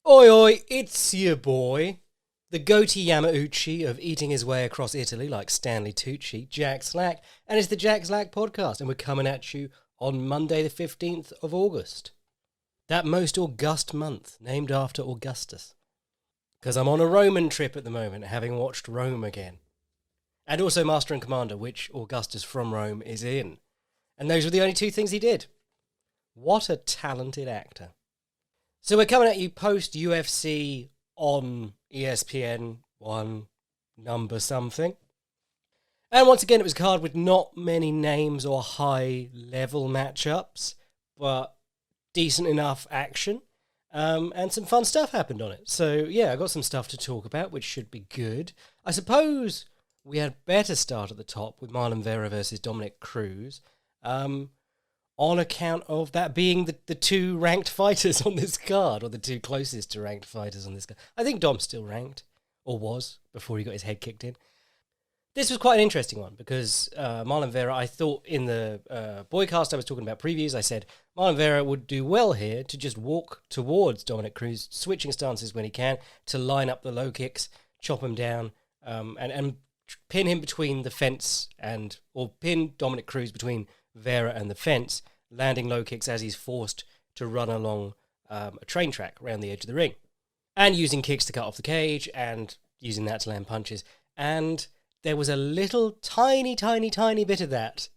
Oi oi, it's your boy, the goatee Yamauchi of eating his way across Italy like Stanley Tucci, Jack Slack, and it's the Jack Slack podcast, and we're coming at you on Monday the 15th of August. That most august month, named after Augustus. Because I'm on a Roman trip at the moment, having watched Rome again. And also Master and Commander, which Augustus from Rome is in. And those were the only two things he did. What a talented actor. So we're coming at you post-UFC on ESPN 1 number something. And once again, it was a card with not many names or high-level matchups, but decent enough action. And some fun stuff happened on it. So, yeah, I got some stuff to talk about, which should be good. I suppose we had better start at the top with Marlon Vera versus Dominic Cruz. On account of that being the two ranked fighters on this card, or the two closest to ranked fighters on this card. I think Dom's still ranked, or was, before he got his head kicked in. This was quite an interesting one, because Marlon Vera, I thought in the boycast I was talking about previews, I said Marlon Vera would do well here to just walk towards Dominic Cruz, switching stances when he can, to line up the low kicks, chop him down, and pin him between the fence, or pin Dominic Cruz between Vera and the fence, landing low kicks as he's forced to run along a train track around the edge of the ring, and using kicks to cut off the cage and using that to land punches. And there was a little tiny bit of that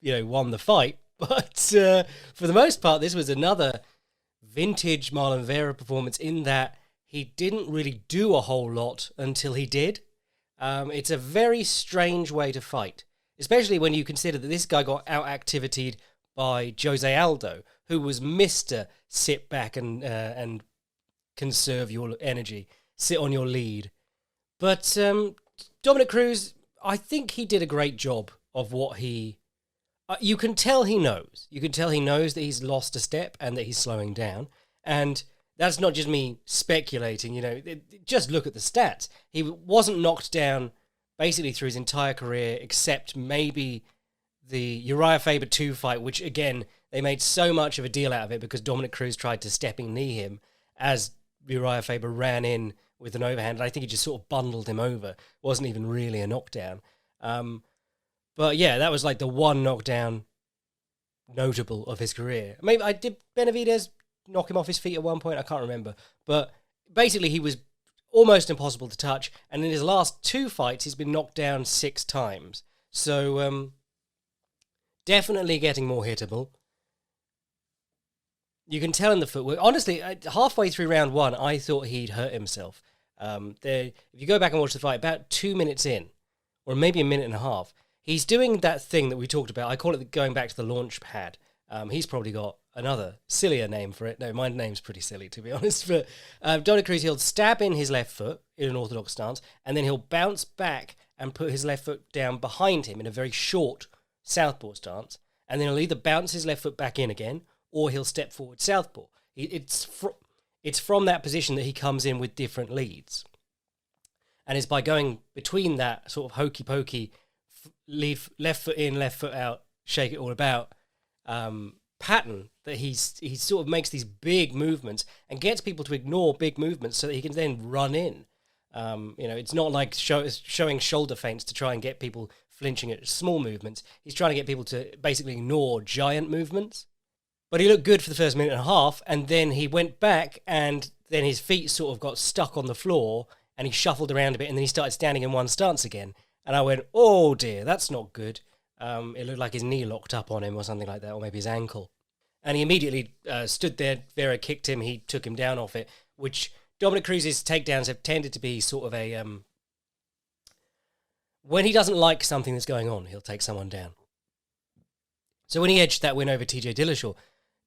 won the fight, but for the most part this was another vintage Marlon Vera performance in that he didn't really do a whole lot until he did. It's a very strange way to fight, especially when you consider that this guy got out-activitied by Jose Aldo, who was Mr. sit back and conserve your energy, sit on your lead. But Dominic Cruz, I think he did a great job of what he... you can tell he knows. You can tell he knows that he's lost a step and that he's slowing down. And that's not just me speculating, just look at the stats. He wasn't knocked down basically through his entire career, except maybe the Uriah Faber 2 fight, which, again, they made so much of a deal out of it because Dominic Cruz tried to stepping knee him as Uriah Faber ran in with an overhand, and I think he just sort of bundled him over. It wasn't even really a knockdown. But, yeah, that was like the one knockdown notable of his career. Maybe did Benavidez knock him off his feet at one point? I can't remember. But basically, he was almost impossible to touch, and in his last 2 fights, he's been knocked down 6 times. So, definitely getting more hittable. You can tell in the footwork. Honestly, halfway through round 1, I thought he'd hurt himself. If you go back and watch the fight, about 2 minutes in, or maybe a minute and a half, he's doing that thing that we talked about. I call it going back to the launch pad. He's probably got another sillier name for it. No, my name's pretty silly, to be honest. But Dominic Cruz, he'll stab in his left foot in an orthodox stance, and then he'll bounce back and put his left foot down behind him in a very short southpaw stance, and then he'll either bounce his left foot back in again, or he'll step forward southpaw. It's from that position that he comes in with different leads. And it's by going between that sort of hokey-pokey, left foot in, left foot out, shake it all about pattern that he sort of makes these big movements and gets people to ignore big movements so that he can then run in. It's not like showing shoulder feints to try and get people flinching at small movements. He's trying to get people to basically ignore giant movements. But he looked good for the first minute and a half, and then he went back, and then his feet sort of got stuck on the floor, and he shuffled around a bit, and then he started standing in one stance again. And I went, oh dear, that's not good. It looked like his knee locked up on him or something like that, or maybe his ankle. And he immediately stood there. Vera kicked him. He took him down off it, which Dominic Cruz's takedowns have tended to be sort of a... when he doesn't like something that's going on, he'll take someone down. So when he edged that win over TJ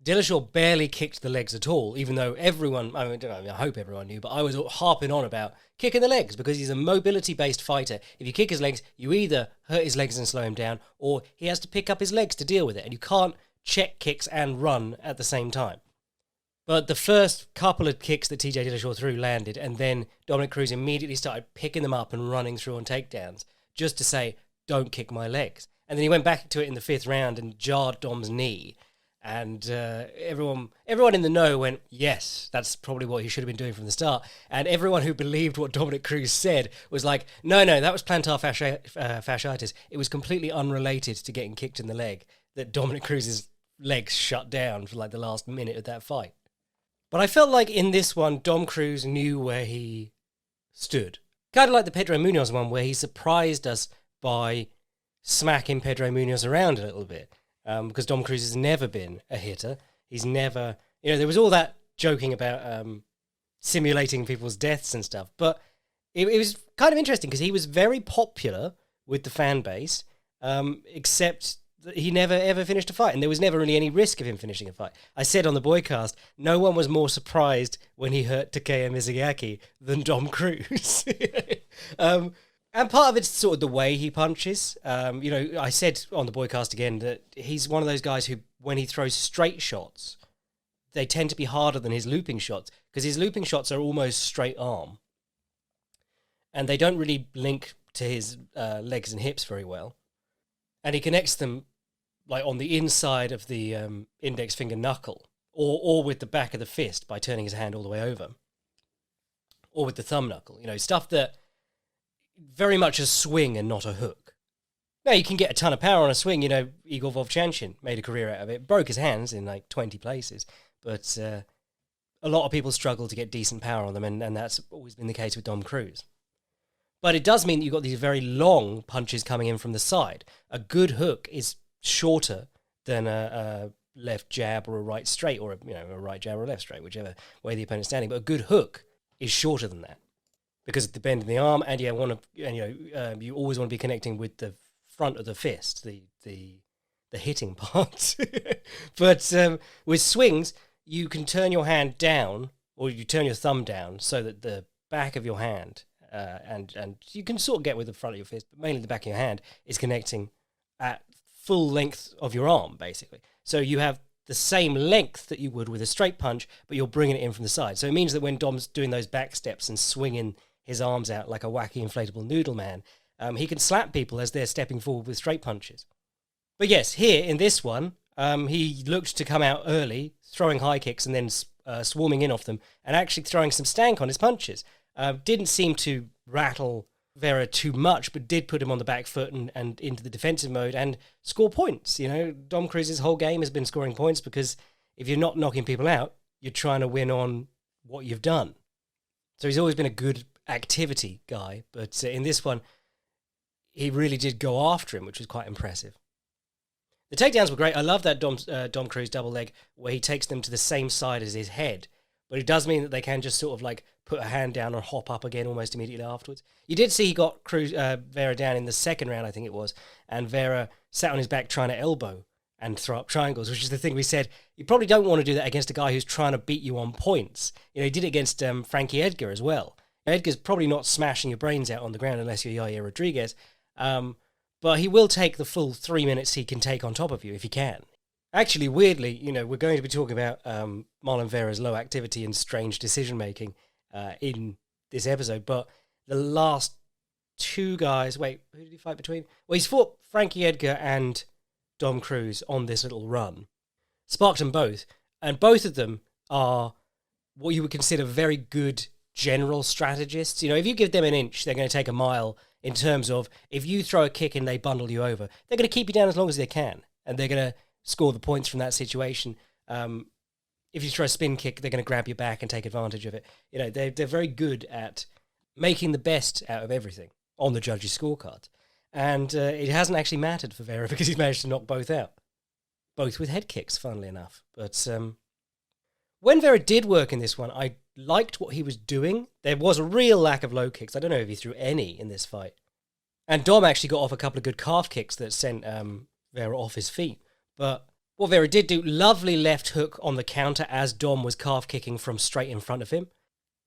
Dillashaw barely kicked the legs at all, even though everyone, I hope everyone knew, but I was harping on about kicking the legs because he's a mobility-based fighter. If you kick his legs, you either hurt his legs and slow him down, or he has to pick up his legs to deal with it, and you can't check kicks and run at the same time. But the first couple of kicks that TJ Dillashaw threw landed, and then Dominic Cruz immediately started picking them up and running through on takedowns, just to say, don't kick my legs. And then he went back to it in the 5th round and jarred Dom's knee, And everyone in the know went, yes, that's probably what he should have been doing from the start. And everyone who believed what Dominic Cruz said was like, no, that was plantar fasciitis. It was completely unrelated to getting kicked in the leg, that Dominic Cruz's legs shut down for like the last minute of that fight. But I felt like in this one, Dom Cruz knew where he stood. Kind of like the Pedro Munoz one, where he surprised us by smacking Pedro Munoz around a little bit. Because Dom Cruz has never been a hitter. He's never... there was all that joking about simulating people's deaths and stuff. But it was kind of interesting because he was very popular with the fan base, except that he never, ever finished a fight. And there was never really any risk of him finishing a fight. I said on the Boycast, no one was more surprised when he hurt Takeya Mizugaki than Dom Cruz. And part of it's sort of the way he punches. I said on the Boycast again that he's one of those guys who, when he throws straight shots, they tend to be harder than his looping shots, because his looping shots are almost straight arm. And they don't really link to his legs and hips very well. And he connects them like on the inside of the index finger knuckle, or with the back of the fist by turning his hand all the way over. Or with the thumb knuckle. Stuff that... very much a swing and not a hook. Now, you can get a ton of power on a swing. Igor Vovchanchin made a career out of it. Broke his hands in like 20 places. But a lot of people struggle to get decent power on them, and that's always been the case with Dom Cruz. But it does mean that you've got these very long punches coming in from the side. A good hook is shorter than a left jab or a right straight, or a right jab or a left straight, whichever way the opponent's standing. But a good hook is shorter than that, because of the bend in the arm, and you always want to be connecting with the front of the fist, the hitting part. But with swings, you can turn your hand down, or you turn your thumb down, so that the back of your hand, and you can sort of get with the front of your fist, but mainly the back of your hand is connecting at full length of your arm, basically. So you have the same length that you would with a straight punch, but you're bringing it in from the side. So it means that when Dom's doing those back steps and swinging his arms out like a wacky inflatable noodle man, he can slap people as they're stepping forward with straight punches. But yes, here in this one, he looked to come out early, throwing high kicks and then swarming in off them, and actually throwing some stank on his punches. Didn't seem to rattle Vera too much, but did put him on the back foot and into the defensive mode and score points. Dom Cruz's whole game has been scoring points, because if you're not knocking people out, you're trying to win on what you've done. So he's always been a good activity guy, but in this one, he really did go after him, which was quite impressive. The takedowns were great. I love that Dom Cruz double leg where he takes them to the same side as his head, but it does mean that they can just sort of like put a hand down and hop up again almost immediately afterwards. You did see he got Vera down in the second round, I think it was, and Vera sat on his back trying to elbow and throw up triangles, which is the thing we said. You probably don't want to do that against a guy who's trying to beat you on points. He did it against Frankie Edgar as well. Edgar's probably not smashing your brains out on the ground unless you're Yair Rodriguez, but he will take the full 3 minutes he can take on top of you if he can. Actually, weirdly, we're going to be talking about Marlon Vera's low activity and strange decision-making in this episode, but the last two guys... Wait, who did he fight between? Well, he's fought Frankie Edgar and Dom Cruz on this little run. Sparked them both, and both of them are what you would consider very good general strategists. If you give them an inch, they're going to take a mile, in terms of if you throw a kick and they bundle you over, they're going to keep you down as long as they can, and they're going to score the points from that situation. If you throw a spin kick, they're going to grab your back and take advantage of it. They're very good at making the best out of everything on the judges' scorecards. And it hasn't actually mattered for Vera, because he's managed to knock both out. Both with head kicks, funnily enough. But when Vera did work in this one, I liked what he was doing. There was a real lack of low kicks. I don't know if he threw any in this fight. And Dom actually got off a couple of good calf kicks that sent Vera off his feet. But what Vera did do, lovely left hook on the counter as Dom was calf kicking from straight in front of him.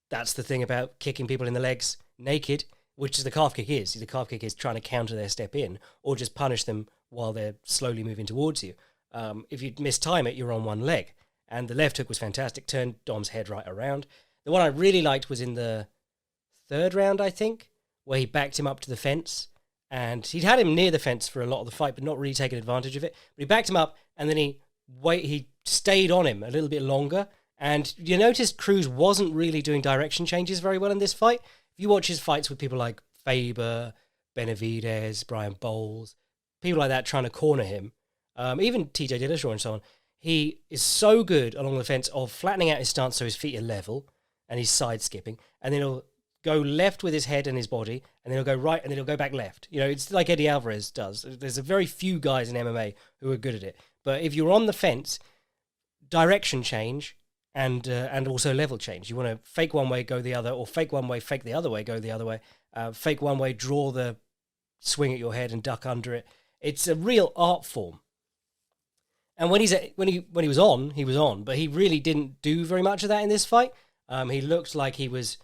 That's the thing about kicking people in the legs naked, which is the calf kick is. The calf kick is trying to counter their step in, or just punish them while they're slowly moving towards you. If you mistime it, you're on one leg. And the left hook was fantastic, turned Dom's head right around. The one I really liked was in the third round, I think, where he backed him up to the fence. And he'd had him near the fence for a lot of the fight, but not really taken advantage of it. But he backed him up, and then he he stayed on him a little bit longer. And you noticed Cruz wasn't really doing direction changes very well in this fight. If you watch his fights with people like Faber, Benavidez, Brian Bowles, people like that trying to corner him, even TJ Dillashaw and so on, he is so good along the fence of flattening out his stance so his feet are level and he's side skipping, and then he'll go left with his head and his body, and then he'll go right, and then he'll go back left. You know, it's like Eddie Alvarez does. There's a very few guys in MMA who are good at it. But if you're on the fence, direction change and also level change. You want to fake one way, go the other, or fake one way, fake the other way, go the other way. Fake one way, draw the swing at your head and duck under it. It's a real art form. And when he was on, but he really didn't do very much of that in this fight. He looked like he was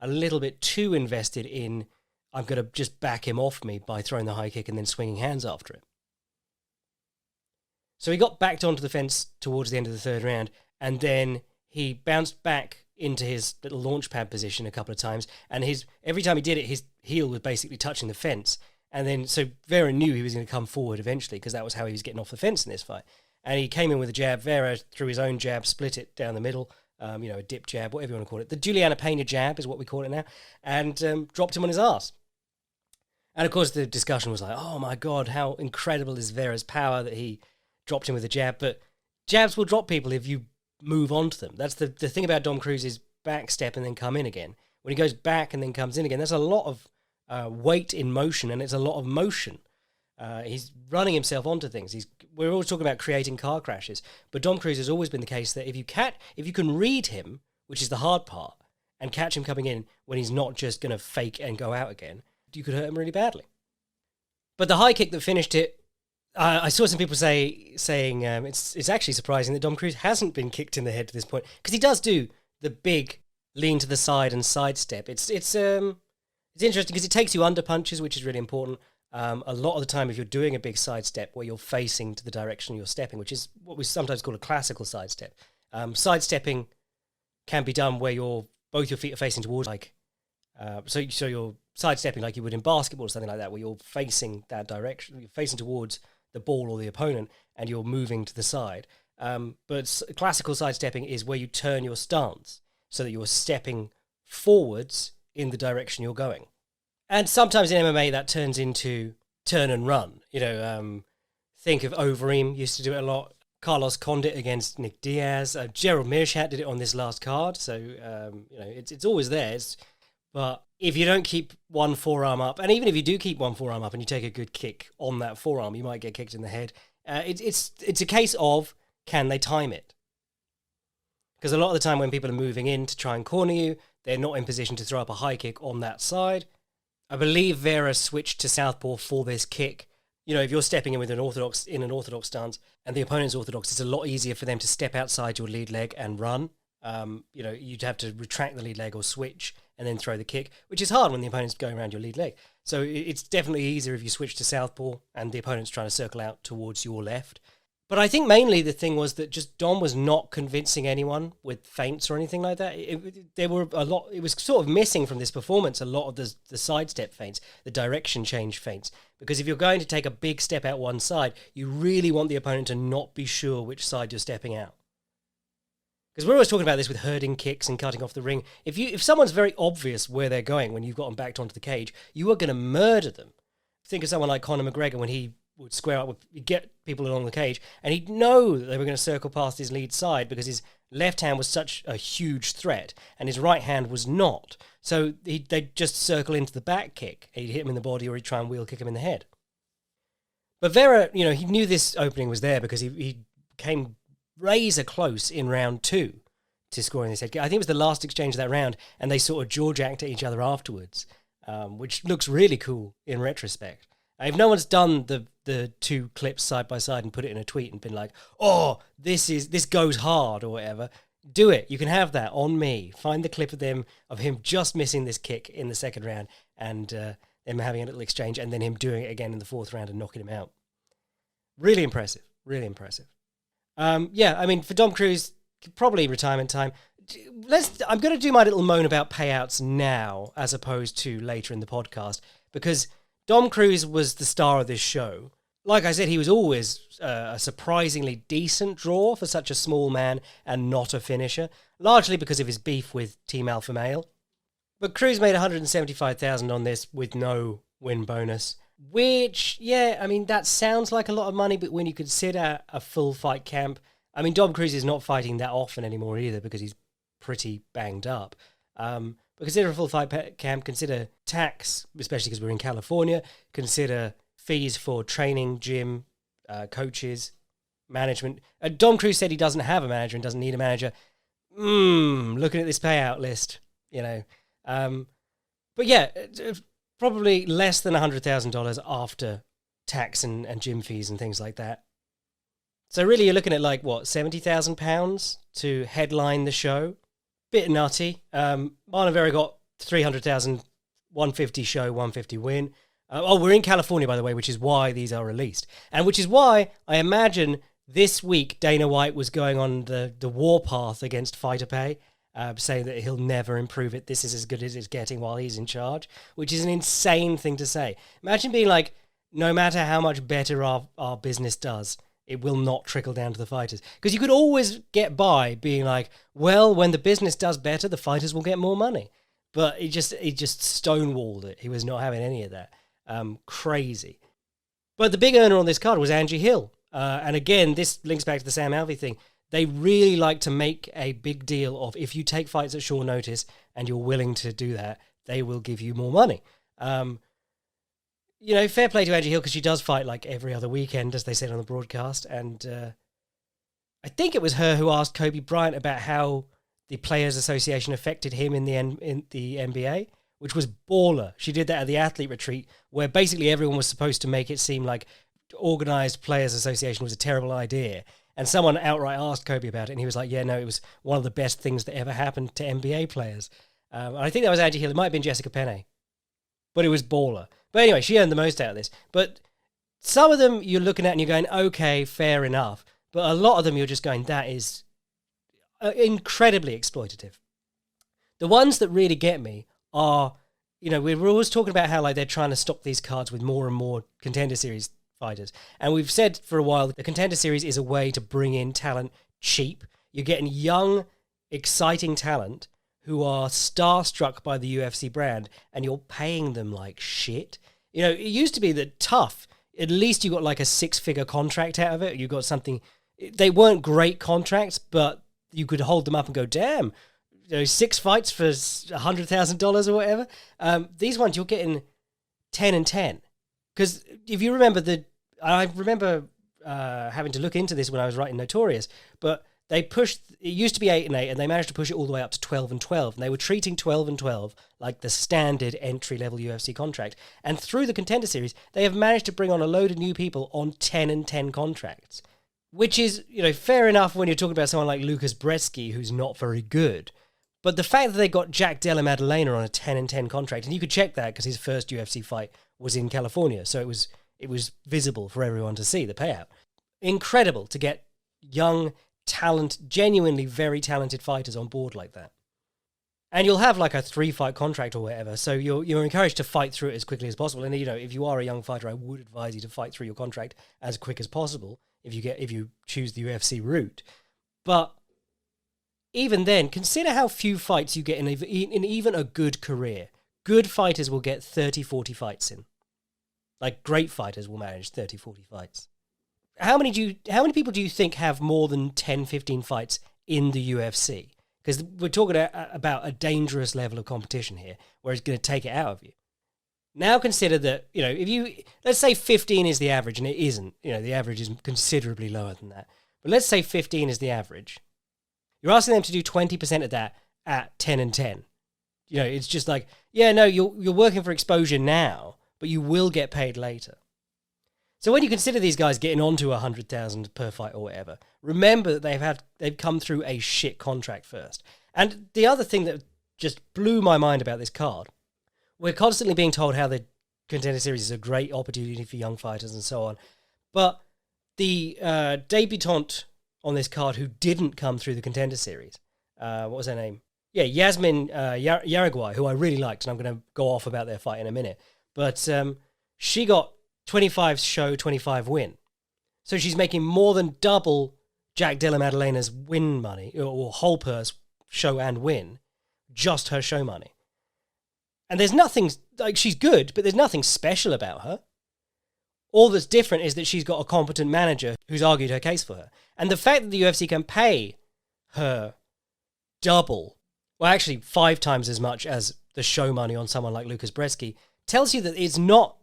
a little bit too invested in, I'm going to just back him off me by throwing the high kick and then swinging hands after it. So he got backed onto the fence towards the end of the third round, and then he bounced back into his little launch pad position a couple of times, and every time he did it, his heel was basically touching the fence. And then, so Vera knew he was going to come forward eventually, because that was how he was getting off the fence in this fight. And he came in with a jab. Vera, threw his own jab, split it down the middle, a dip jab, whatever you want to call it. The Juliana Pena jab is what we call it now, and dropped him on his ass. And of course, the discussion was like, oh my God, how incredible is Vera's power that he dropped him with a jab. But jabs will drop people if you move on to them. That's the thing about Dom Cruz's back step and then come in again. When he goes back and then comes in again, there's a lot of weight in motion, and it's a lot of motion. He's running himself onto things. We're always talking about creating car crashes, but Dom Cruz has always been the case that if you can read him, which is the hard part, and catch him coming in when he's not just going to fake and go out again, you could hurt him really badly. But the high kick that finished it, I saw some people saying it's actually surprising that Dom Cruz hasn't been kicked in the head to this point, because he does do the big lean to the side and sidestep. It's interesting because it takes you under punches, which is really important. A lot of the time, if you're doing a big sidestep where you're facing to the direction you're stepping, which is what we sometimes call a classical sidestep, sidestepping can be done where both your feet are facing towards, so you're sidestepping like you would in basketball or something like that, where you're facing that direction, you're facing towards the ball or the opponent, and you're moving to the side. But classical sidestepping is where you turn your stance so that you're stepping forwards in the direction you're going. And sometimes in MMA that turns into turn and run. Think of Overeem, used to do it a lot. Carlos Condit against Nick Diaz. Gerald Meerschaert did it on this last card. So, it's always there. But if you don't keep one forearm up, and even if you do keep one forearm up and you take a good kick on that forearm, you might get kicked in the head. It's a case of, can they time it? Because a lot of the time when people are moving in to try and corner you, they're not in position to throw up a high kick on that side. I believe Vera switched to southpaw for this kick. If you're stepping in with an orthodox stance and the opponent's orthodox, it's a lot easier for them to step outside your lead leg and run. You'd have to retract the lead leg or switch and then throw the kick, which is hard when the opponent's going around your lead leg. So it's definitely easier if you switch to southpaw and the opponent's trying to circle out towards your left. But I think mainly the thing was that just Dom was not convincing anyone with feints or anything like that. It was sort of missing from this performance a lot of the sidestep feints, the direction change feints. Because if you're going to take a big step out one side, you really want the opponent to not be sure which side you're stepping out. Because we're always talking about this with herding kicks and cutting off the ring. If someone's very obvious where they're going when you've got them backed onto the cage, you are going to murder them. Think of someone like Conor McGregor when he would square up he'd get people along the cage, and he'd know that they were going to circle past his lead side because his left hand was such a huge threat and his right hand was not. So they'd just circle into the back kick. He'd hit him in the body or he'd try and wheel kick him in the head. But Vera, he knew this opening was there because he came razor close in round 2 to scoring this head kick. I think it was the last exchange of that round, and they sort of jaw-jacked at each other afterwards, which looks really cool in retrospect. If no one's done the two clips side by side and put it in a tweet and been like, oh, this goes hard or whatever, do it. You can have that on me. Find the clip of him just missing this kick in the second round and them having a little exchange and then him doing it again in the fourth round and knocking him out. Really impressive. Really impressive. For Dom Cruz, probably retirement time. I'm going to do my little moan about payouts now as opposed to later in the podcast, because Dom Cruz was the star of this show. Like I said, he was always a surprisingly decent draw for such a small man and not a finisher, largely because of his beef with Team Alpha Male. But Cruz made 175,000 on this with no win bonus, which, yeah, I mean, that sounds like a lot of money, but when you consider a full fight camp, I mean, Dom Cruz is not fighting that often anymore either because he's pretty banged up. But consider a full fight camp, consider tax, especially because we're in California, consider fees for training, gym, coaches, management. Dom Cruz said he doesn't have a manager and doesn't need a manager. Looking at this payout list, you know. But yeah, probably less than $100,000 after tax and gym fees and things like that. So really you're looking at like, what, £70,000 to headline the show? Bit nutty. Marlon Vera got 300,000, 150 show, 150 win. We're in California, by the way, which is why these are released. And which is why I imagine this week Dana White was going on the warpath against fighter pay, saying that he'll never improve it. This is as good as it's getting while he's in charge, which is an insane thing to say. Imagine being like, no matter how much better our business does, it will not trickle down to the fighters. Because you could always get by being like, well, when the business does better, the fighters will get more money. But he just stonewalled it. He was not having any of that. Crazy. But the big earner on this card was Angie Hill. And again, this links back to the Sam Alvey thing. They really like to make a big deal of if you take fights at short notice and you're willing to do that, they will give you more money. You know, fair play to Angie Hill because she does fight like every other weekend, as they said on the broadcast. And I think it was her who asked Kobe Bryant about how the Players Association affected him in the NBA, which was baller. She did that at the athlete retreat where basically everyone was supposed to make it seem like organized Players Association was a terrible idea. And someone outright asked Kobe about it, and he was like, yeah, no, it was one of the best things that ever happened to NBA players. And I think that was Angie Hill. It might have been Jessica Penne. But it was baller. But anyway, she earned the most out of this. But some of them you're looking at and you're going, okay, fair enough. But a lot of them you're just going, that is incredibly exploitative. The ones that really get me are, you know, we're always talking about how like they're trying to stock these cards with more and more Contender Series fighters. And we've said for a while that the Contender Series is a way to bring in talent cheap. You're getting young, exciting talent who are starstruck by the UFC brand, and you're paying them like shit. You know, it used to be that tough, at least you got like a 6-figure contract out of it. You got something, they weren't great contracts, but you could hold them up and go, damn, you know, 6 fights for $100,000 or whatever. These ones, you're getting 10 and 10. Because if you remember I remember having to look into this when I was writing Notorious, but they pushed, it used to be 8 and 8, and they managed to push it all the way up to 12 and 12. And they were treating 12 and 12 like the standard entry-level UFC contract. And through the Contender Series, they have managed to bring on a load of new people on 10 and 10 contracts, which is, you know, fair enough when you're talking about someone like Lucas Brzeski, who's not very good. But the fact that they got Jack Della Maddalena on a 10 and 10 contract, and you could check that because his first UFC fight was in California, so it was visible for everyone to see, the payout. Incredible to get young, genuinely very talented fighters on board like that. And you'll have like a 3-fight contract or whatever, so you're encouraged to fight through it as quickly as possible. And, you know, if you are a young fighter, I would advise you to fight through your contract as quick as possible if you choose the UFC route. But even then, consider how few fights you get in even a good career. Good fighters will get 30, 40 fights in. Like, great fighters will manage 30, 40 fights. How many people do you think have more than 10, 15 fights in the UFC? Because we're talking about a dangerous level of competition here, where it's going to take it out of you. Now consider that, you know, let's say 15 is the average, and it isn't. You know, the average is considerably lower than that. But let's say 15 is the average. You're asking them to do 20% of that at 10 and 10. You know, it's just like, yeah, no, you're working for exposure now, but you will get paid later. So when you consider these guys getting onto 100,000 per fight or whatever, remember that they've come through a shit contract first. And the other thing that just blew my mind about this card, we're constantly being told how the Contender Series is a great opportunity for young fighters and so on. But the debutante on this card who didn't come through the Contender Series, what was her name? Yeah, Yasmin Jauregui, who I really liked, and I'm going to go off about their fight in a minute. But she got 25 show, 25 win. So she's making more than double Jack Della Maddalena's win money, or whole purse show and win, just her show money. And there's nothing, like, she's good, but there's nothing special about her. All that's different is that she's got a competent manager who's argued her case for her. And the fact that the UFC can pay her double, well, actually 5 times as much as the show money on someone like Lucas Bresky, tells you that it's not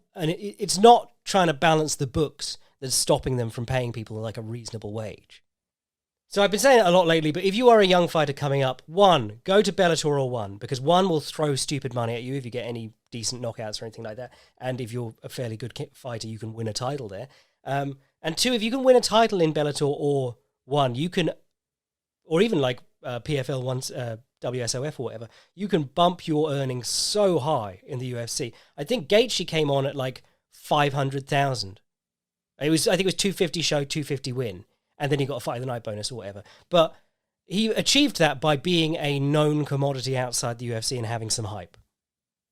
trying to balance the books that's stopping them from paying people like a reasonable wage. So I've been saying it a lot lately, but if you are a young fighter coming up, 1, go to Bellator or 1, because 1 will throw stupid money at you if you get any decent knockouts or anything like that. And if you're a fairly good fighter, you can win a title there. And 2, if you can win a title in Bellator or 1, you can, or even like PFL 1's WSOF or whatever, you can bump your earnings so high in the UFC. I think Gaethje came on at like 500,000. I think it was 250 show, 250 win. And then he got a fight of the night bonus or whatever. But he achieved that by being a known commodity outside the UFC and having some hype.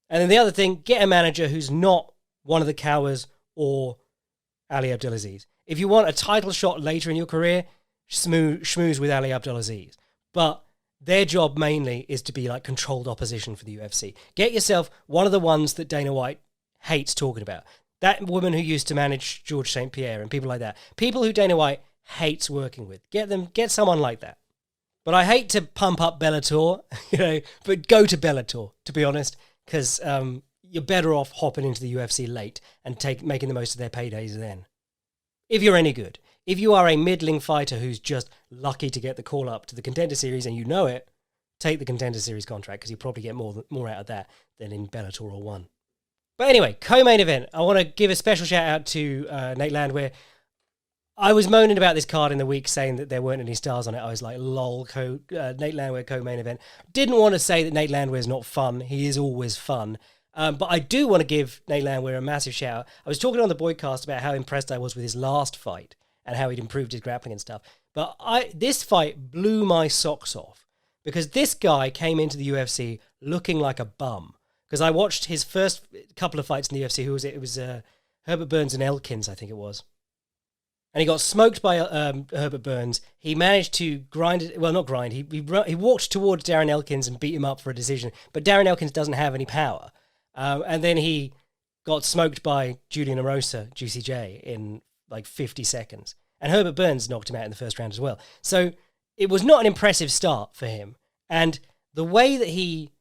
And then the other thing, get a manager who's not one of the Cowards or Ali Abdelaziz. If you want a title shot later in your career, schmooze with Ali Abdelaziz. But their job mainly is to be like controlled opposition for the UFC. Get yourself one of the ones that Dana White hates talking about. That woman who used to manage George St. Pierre and people like that. People who Dana White hates working with. Get someone like that. But I hate to pump up Bellator, but go to Bellator, to be honest, because you're better off hopping into the UFC late and making the most of their paydays then. If you're any good. If you are a middling fighter who's just lucky to get the call up to the Contender Series and you know it, take the Contender Series contract because you'll probably get more out of that than in Bellator or 1. But anyway, co-main event. I want to give a special shout out to Nate Landwehr. I was moaning about this card in the week saying that there weren't any stars on it. I was like, lol, Nate Landwehr co-main event. Didn't want to say that Nate Landwehr is not fun. He is always fun. But I do want to give Nate Landwehr a massive shout out. I was talking on the Boydcast about how impressed I was with his last fight and how he'd improved his grappling and stuff. But this fight blew my socks off because this guy came into the UFC looking like a bum. Because I watched his first couple of fights in the UFC. Who was it? It was Herbert Burns and Elkins, I think it was. And he got smoked by Herbert Burns. He managed to grind it. Well, not grind. He walked towards Darren Elkins and beat him up for a decision. But Darren Elkins doesn't have any power. And then he got smoked by Julian Erosa, Juicy J, in like 50 seconds. And Herbert Burns knocked him out in the first round as well. So it was not an impressive start for him. And the way that he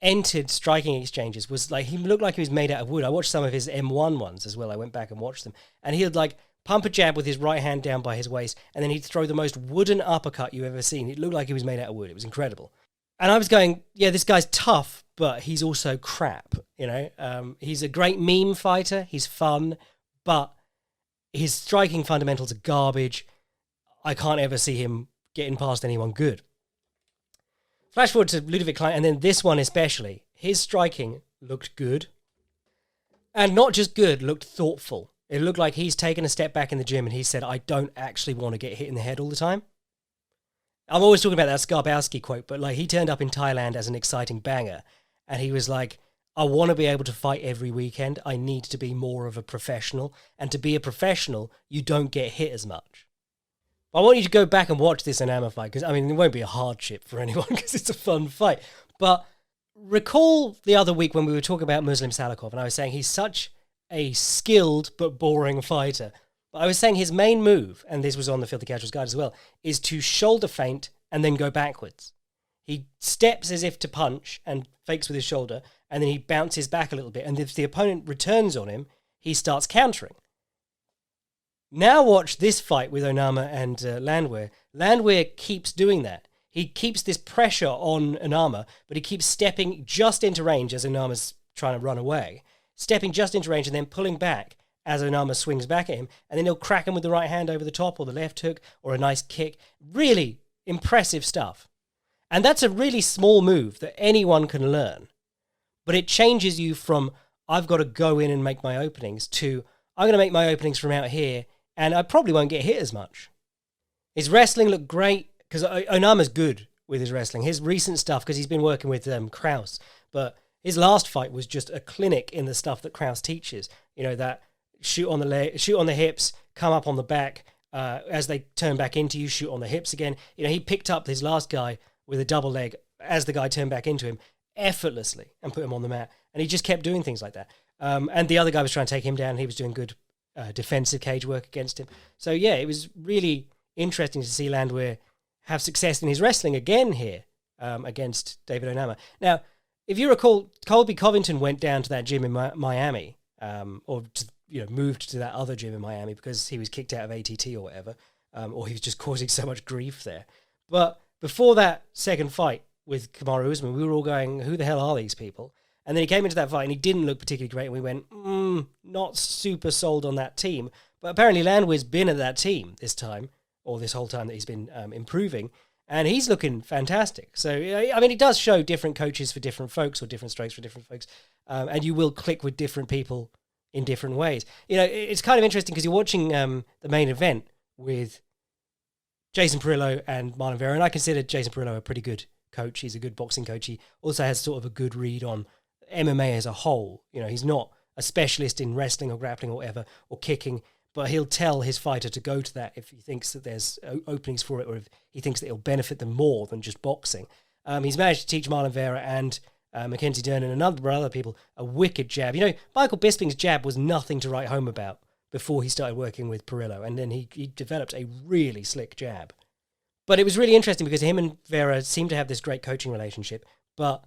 entered striking exchanges was like, he looked like he was made out of wood. I watched some of his M1 ones as well. I went back and watched them. And he would like pump a jab with his right hand down by his waist, and then he'd throw the most wooden uppercut you've ever seen. It looked like he was made out of wood. It was incredible. And I was going, yeah, this guy's tough, but he's also crap, He's a great meme fighter. He's fun, but his striking fundamentals are garbage. I can't ever see him getting past anyone good. Flash forward to Ludovic Klein, and then this one especially. His striking looked good. And not just good, looked thoughtful. It looked like he's taken a step back in the gym and he said, I don't actually want to get hit in the head all the time. I'm always talking about that Skarbowski quote, but like he turned up in Thailand as an exciting banger. And he was like, I want to be able to fight every weekend. I need to be more of a professional. And to be a professional, you don't get hit as much. I want you to go back and watch this Anama fight, because, I mean, it won't be a hardship for anyone because it's a fun fight. But recall the other week when we were talking about Muslim Salikov, and I was saying he's such a skilled but boring fighter. But I was saying his main move, and this was on the Filthy Casuals guide as well, is to shoulder feint and then go backwards. He steps as if to punch and fakes with his shoulder, and then he bounces back a little bit. And if the opponent returns on him, he starts countering. Now watch this fight with Onama and Landwehr. Landwehr keeps doing that. He keeps this pressure on Onama, but he keeps stepping just into range as Onama's trying to run away. Stepping just into range and then pulling back as Onama swings back at him, and then he'll crack him with the right hand over the top or the left hook or a nice kick. Really impressive stuff. And that's a really small move that anyone can learn. But it changes you from, I've got to go in and make my openings, to, I'm going to make my openings from out here, and I probably won't get hit as much. His wrestling looked great, because Onama's good with his wrestling. His recent stuff, because he's been working with Kraus, but his last fight was just a clinic in the stuff that Kraus teaches. That shoot on the leg, shoot on the hips, come up on the back. As they turn back into you, shoot on the hips again. He picked up his last guy with a double leg as the guy turned back into him effortlessly and put him on the mat. And he just kept doing things like that. And the other guy was trying to take him down. He was doing good defensive cage work against him. So, yeah, it was really interesting to see Landwehr have success in his wrestling again here against David Onama. Now, if you recall, Colby Covington went down to that gym in Miami, moved to that other gym in Miami because he was kicked out of ATT or whatever, or he was just causing so much grief there. But before that second fight with Kamaru Usman, we were all going, who the hell are these people? And then he came into that fight and he didn't look particularly great, and we went, not super sold on that team. But apparently Landwehr's been at that team this time, or this whole time that he's been improving, and he's looking fantastic. So, I mean, it does show different coaches for different folks, or different strokes for different folks, and you will click with different people in different ways. It's kind of interesting because you're watching the main event with Jason Perillo and Marlon Vera, and I consider Jason Perillo a pretty good coach. He's a good boxing coach. He also has sort of a good read on MMA as a whole. He's not a specialist in wrestling or grappling or whatever, or kicking, but he'll tell his fighter to go to that if he thinks that there's openings for it, or if he thinks that it'll benefit them more than just boxing. He's managed to teach Marlon Vera and Mackenzie Dern and other people a wicked jab. Michael Bisping's jab was nothing to write home about before he started working with Perillo, and then he developed a really slick jab. But it was really interesting because him and Vera seem to have this great coaching relationship, but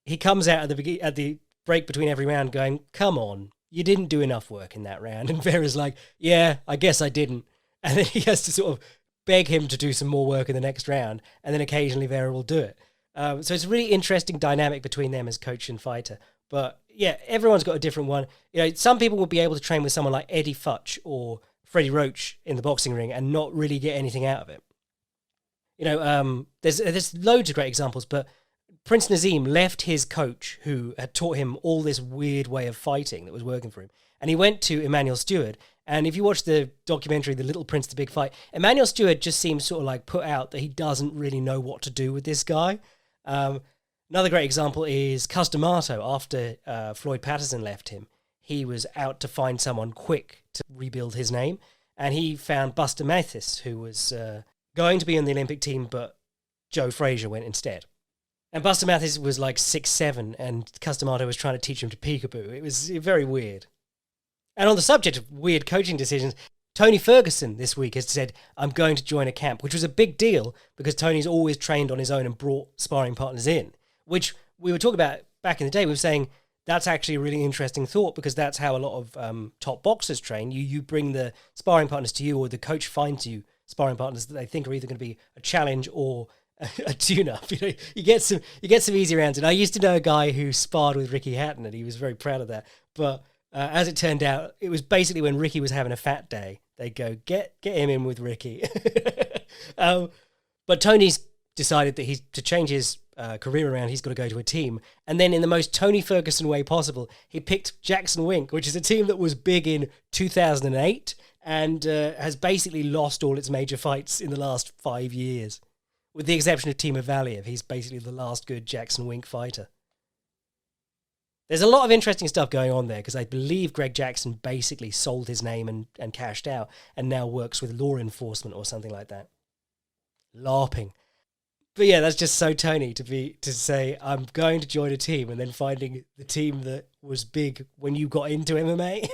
he comes out at the break between every round going, come on, you didn't do enough work in that round. And Vera's like, yeah, I guess I didn't. And then he has to sort of beg him to do some more work in the next round, and then occasionally Vera will do it. So it's a really interesting dynamic between them as coach and fighter. But yeah, everyone's got a different one. Some people will be able to train with someone like Eddie Futch or Freddie Roach in the boxing ring and not really get anything out of it. There's loads of great examples, but Prince Nazim left his coach who had taught him all this weird way of fighting that was working for him, and he went to Emmanuel Stewart. And if you watch the documentary, The Little Prince, The Big Fight, Emmanuel Stewart just seems sort of like put out that he doesn't really know what to do with this guy. Another great example is Cus D'Amato. After Floyd Patterson left him, he was out to find someone quick to rebuild his name, and he found Buster Mathis, who was going to be on the Olympic team, but Joe Frazier went instead. And Buster Mathis was like 6'7", and Cus D'Amato was trying to teach him to peekaboo. It was very weird. And on the subject of weird coaching decisions, Tony Ferguson this week has said, I'm going to join a camp, which was a big deal because Tony's always trained on his own and brought sparring partners in, which we were talking about back in the day. We were saying that's actually a really interesting thought because that's how a lot of top boxers train. You bring the sparring partners to you, or the coach finds you sparring partners that they think are either going to be a challenge or a tune-up. You get some easy rounds. And I used to know a guy who sparred with Ricky Hatton, and he was very proud of that. But as it turned out, it was basically when Ricky was having a fat day, they'd go, get him in with Ricky. But Tony's decided that to change his career around, he's got to go to a team. And then in the most Tony Ferguson way possible, he picked Jackson Wink, which is a team that was big in 2008 and has basically lost all its major fights in the last 5 years. With the exception of Timo Valiev, he's basically the last good Jackson Wink fighter. There's a lot of interesting stuff going on there because I believe Greg Jackson basically sold his name and cashed out and now works with law enforcement or something like that. LARPing. But yeah, that's just so Tony to say, I'm going to join a team and then finding the team that was big when you got into MMA.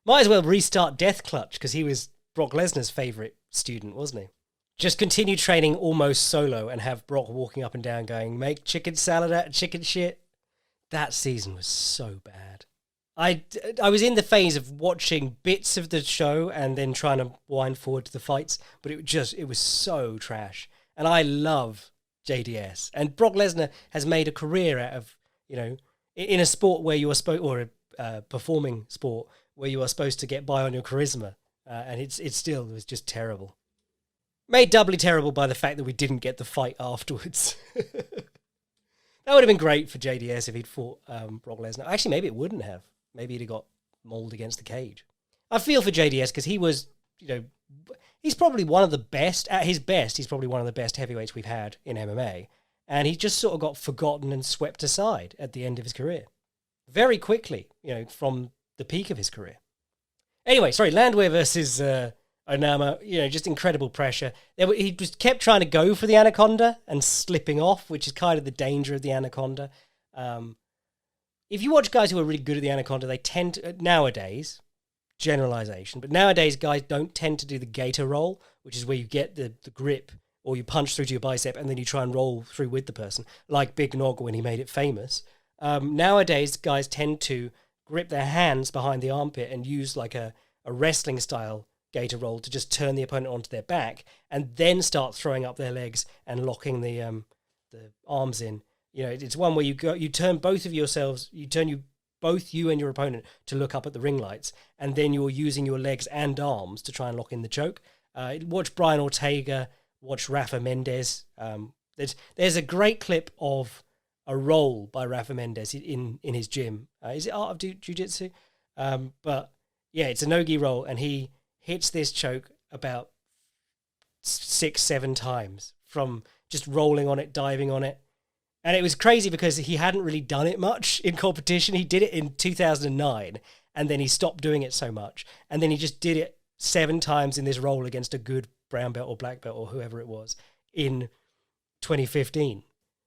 Might as well restart Death Clutch because he was Brock Lesnar's favourite student, wasn't he? Just continue training almost solo and have Brock walking up and down going, make chicken salad out of chicken shit. That season was so bad. I was in the phase of watching bits of the show and then trying to wind forward to the fights, but it was so trash. And I love JDS. And Brock Lesnar has made a career out of, in a sport where you are supposed, or a performing sport where you are supposed to get by on your charisma. And it was just terrible. Made doubly terrible by the fact that we didn't get the fight afterwards. That would have been great for JDS if he'd fought Brock Lesnar. Actually, maybe it wouldn't have. Maybe he'd have got mauled against the cage. I feel for JDS because he was, he's probably one of the best. At his best, he's probably one of the best heavyweights we've had in MMA. And he just sort of got forgotten and swept aside at the end of his career. Very quickly, from the peak of his career. Anyway, sorry, Landwehr versus Onama, just incredible pressure. He just kept trying to go for the anaconda and slipping off, which is kind of the danger of the anaconda. If you watch guys who are really good at the anaconda, they tend to, nowadays, generalization, but nowadays guys don't tend to do the gator roll, which is where you get the grip or you punch through to your bicep and then you try and roll through with the person, like Big Nog when he made it famous. Nowadays, guys tend to grip their hands behind the armpit and use like a wrestling style gator roll to just turn the opponent onto their back and then start throwing up their legs and locking the arms in. It's one where you turn both of yourselves, both you and your opponent to look up at the ring lights, and then you're using your legs and arms to try and lock in the choke. Watch Brian Ortega, watch Rafa Mendes. There's a great clip of a roll by Rafa Mendes in his gym. Is it Art of Jiu-Jitsu? But yeah, it's a no-gi roll, and he hits this choke about 6-7 times from just rolling on it, diving on it. And it was crazy because he hadn't really done it much in competition. He did it in 2009, and then he stopped doing it so much. And then he just did it 7 times in this roll against a good brown belt or black belt or whoever it was in 2015.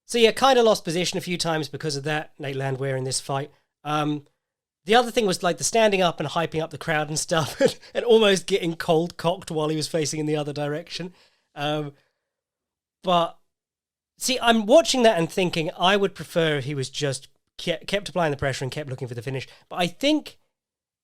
So yeah, kind of lost position a few times because of that, Nate Landwehr in this fight. The other thing was like the standing up and hyping up the crowd and stuff and almost getting cold cocked while he was facing in the other direction. But see, I'm watching that and thinking I would prefer if he was just kept applying the pressure and kept looking for the finish. But I think,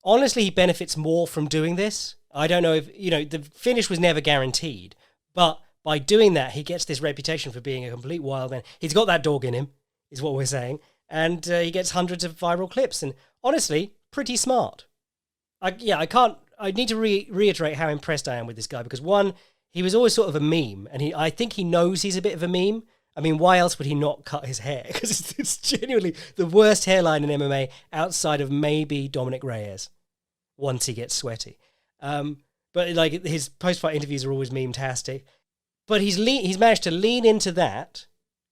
honestly, he benefits more from doing this. I don't know if, the finish was never guaranteed. But by doing that, he gets this reputation for being a complete wild man. He's got that dog in him, is what we're saying. And he gets hundreds of viral clips. And honestly, pretty smart. I need to reiterate how impressed I am with this guy. Because one, he was always sort of a meme. And I think he knows he's a bit of a meme. I mean, why else would he not cut his hair? Because it's genuinely the worst hairline in MMA outside of maybe Dominic Reyes once he gets sweaty. But like his post-fight interviews are always meme-tastic. But he's managed to lean into that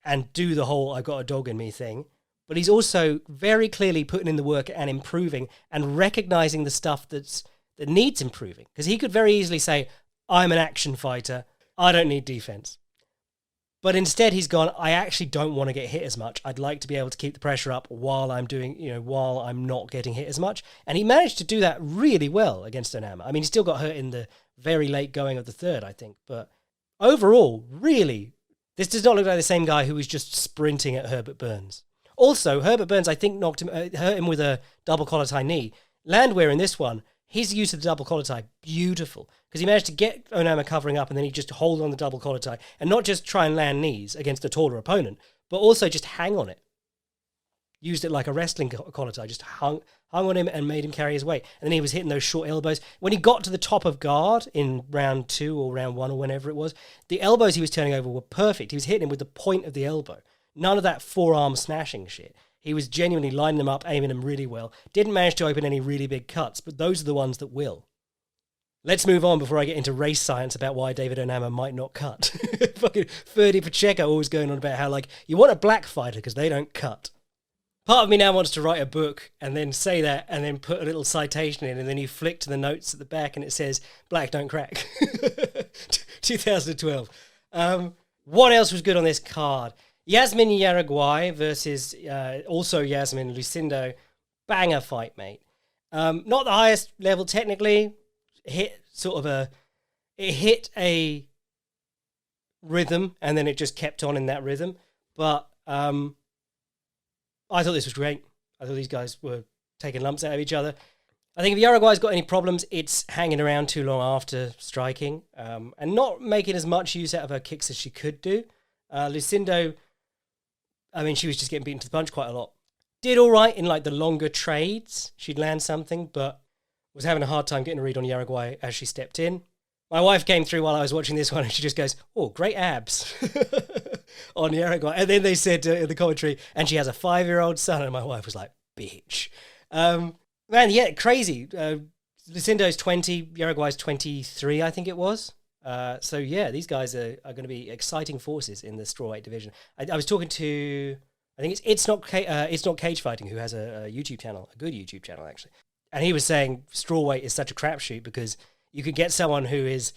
and do the whole "I got a dog in me" thing. But he's also very clearly putting in the work and improving and recognizing the stuff that needs improving. Because he could very easily say, "I'm an action fighter. I don't need defense." But instead, he's gone, I actually don't want to get hit as much. I'd like to be able to keep the pressure up while I'm not getting hit as much. And he managed to do that really well against Onama. I mean, he still got hurt in the very late going of the third, I think. But overall, really, this does not look like the same guy who was just sprinting at Herbert Burns. Also, Herbert Burns, I think, hurt him with a double collar tie knee. Landwehr in this one, his use of the double collar tie, beautiful. Because he managed to get Onama covering up and then he just hold on the double collar tie and not just try and land knees against a taller opponent, but also just hang on it. Used it like a wrestling collar tie, just hung on him and made him carry his weight. And then he was hitting those short elbows. When he got to the top of guard in round 2 or round 1 or whenever it was, the elbows he was turning over were perfect. He was hitting him with the point of the elbow. None of that forearm smashing shit. He was genuinely lining them up, aiming them really well. Didn't manage to open any really big cuts, but those are the ones that will. Let's move on before I get into race science about why David Onama might not cut. Fucking Ferdy Pacheco always going on about how, you want a black fighter because they don't cut. Part of me now wants to write a book and then say that and then put a little citation in and then you flick to the notes at the back and it says, black don't crack. 2012. What else was good on this card? Yasmin Jauregui versus also Yasmin Lucindo. Banger fight, mate. Not the highest level technically. It hit a rhythm and then it just kept on in that rhythm. But I thought this was great. I thought these guys were taking lumps out of each other. I think if Jauregui's got any problems, it's hanging around too long after striking and not making as much use out of her kicks as she could do. Lucindo, I mean, she was just getting beaten to the punch quite a lot. Did all right in the longer trades. She'd land something, but was having a hard time getting a read on Jauregui as she stepped in. My wife came through while I was watching this one and she just goes, "Oh, great abs," on Jauregui. And then they said in the commentary, and she has a 5-year-old son, and my wife was like, bitch. Man, yeah, crazy. Lucindo's 20, Jauregui's 23, I think it was. So yeah, these guys are going to be exciting forces in the strawweight division. I was talking to, I think it's not Cage Fighting, who has a YouTube channel, a good YouTube channel actually. And he was saying strawweight is such a crapshoot because you could get someone who is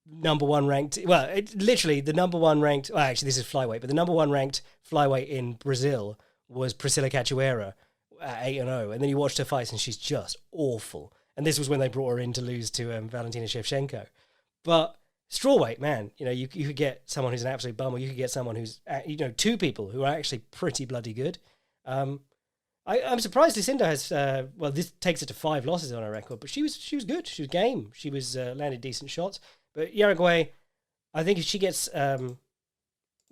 number one ranked. Well, literally the number one ranked. Well, actually, this is flyweight, but the number one ranked flyweight in Brazil was Priscilla Cachoeira at 8-0, and then you watched her fights, and she's just awful. And this was when they brought her in to lose to Valentina Shevchenko. But strawweight, man, you could get someone who's an absolute bum, or you could get someone who's two people who are actually pretty bloody good. I'm surprised Lucindo has. This takes it to 5 losses on her record, but she was good. She was game. She was landed decent shots. But Jauregui, I think if she gets,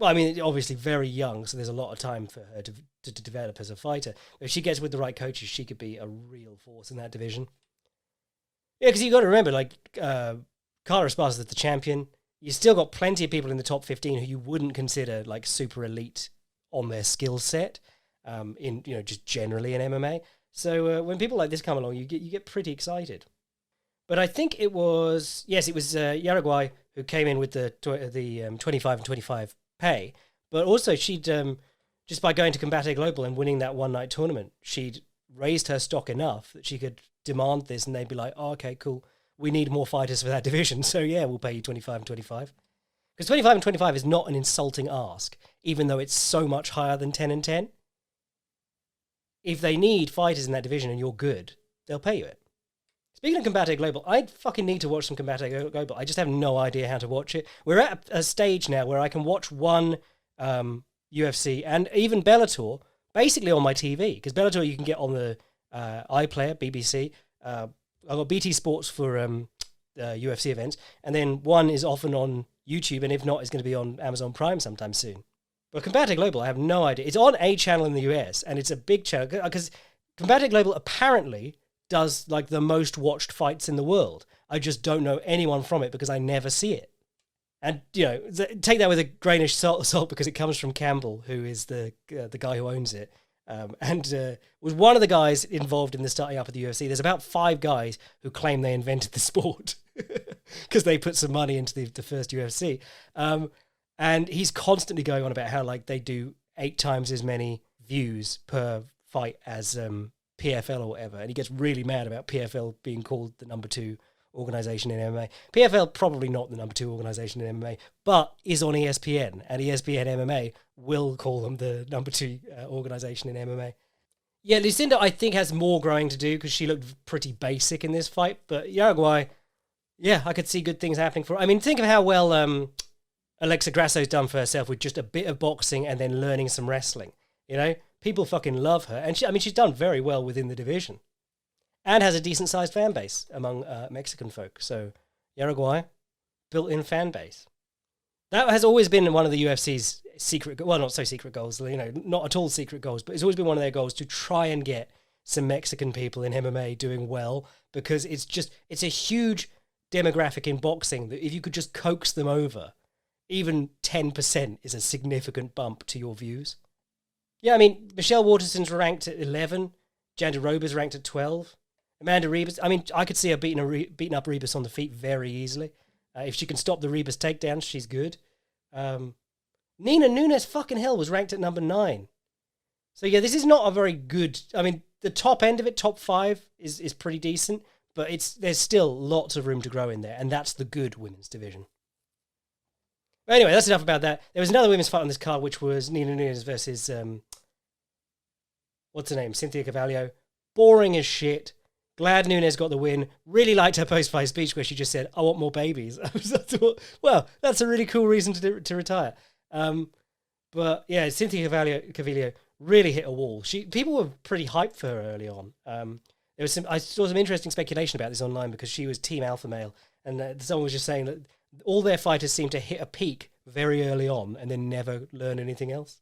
obviously very young, so there's a lot of time for her to develop as a fighter. But if she gets with the right coaches, she could be a real force in that division. Yeah, because you got to remember, Carla Esparza's the champion. You still got plenty of people in the top 15 who you wouldn't consider like super elite on their skill set. Just generally in MMA. So when people like this come along, you get pretty excited. But I think it was Jauregui who came in with the 25 and 25 pay. But also she'd just by going to Combate Global and winning that one night tournament, she'd raised her stock enough that she could demand this, and they'd be like, "Oh, okay, cool. We need more fighters for that division. So yeah, we'll pay you 25 and 25." Because 25 and 25 is not an insulting ask, even though it's so much higher than 10 and 10. If they need fighters in that division and you're good, they'll pay you it. Speaking of Combate Global, I fucking need to watch some Combate Global. I just have no idea how to watch it. We're at a stage now where I can watch one UFC and even Bellator basically on my TV. Because Bellator you can get on the iPlayer, BBC. I've got BT Sports for UFC events. And then one is often on YouTube, and if not, it's going to be on Amazon Prime sometime soon. But Combate Global, I have no idea. It's on a channel in the US, and it's a big channel because Combate Global apparently does like the most watched fights in the world. I just don't know anyone from it because I never see it. And take that with a grain of salt because it comes from Campbell, who is the guy who owns it, and was one of the guys involved in the starting up of the UFC. There's about 5 guys who claim they invented the sport because they put some money into the first UFC. And he's constantly going on about how they do 8 times as many views per fight as PFL or whatever. And he gets really mad about PFL being called the number 2 organization in MMA. PFL probably not the number 2 organization in MMA, but is on ESPN. And ESPN MMA will call them the number 2 organization in MMA. Yeah, Lucindo, I think, has more growing to do because she looked pretty basic in this fight. But Jauregui, yeah, I could see good things happening for her. I mean, think of how well Alexa Grasso's done for herself with just a bit of boxing and then learning some wrestling. People fucking love her. And she's done very well within the division and has a decent sized fan base among Mexican folk. So Jauregui, built-in fan base. That has always been one of the UFC's secret, well, not so secret goals, not at all secret goals, but it's always been one of their goals to try and get some Mexican people in MMA doing well, because it's a huge demographic in boxing that if you could just coax them over, even 10% is a significant bump to your views. Yeah, I mean, Michelle Waterson's ranked at 11. Jandiroba's ranked at 12. Amanda Ribas, I mean, I could see her beating up Ribas on the feet very easily. If she can stop the Ribas takedowns, she's good. Nina Nunes, fucking hell, was ranked at number 9. So yeah, this is not a very good... I mean, the top end of it, top 5, is pretty decent, but there's still lots of room to grow in there, and that's the good women's division. But anyway, that's enough about that. There was another women's fight on this card, which was Nina Nunes versus... what's her name? Cynthia Calvillo. Boring as shit. Glad Nunes got the win. Really liked her post-fight speech where she just said, "I want more babies." I thought, well, that's a really cool reason to retire. But yeah, Cynthia Calvillo really hit a wall. People were pretty hyped for her early on. I saw some interesting speculation about this online because she was team alpha male, and someone was just saying that all their fighters seem to hit a peak very early on and then never learn anything else.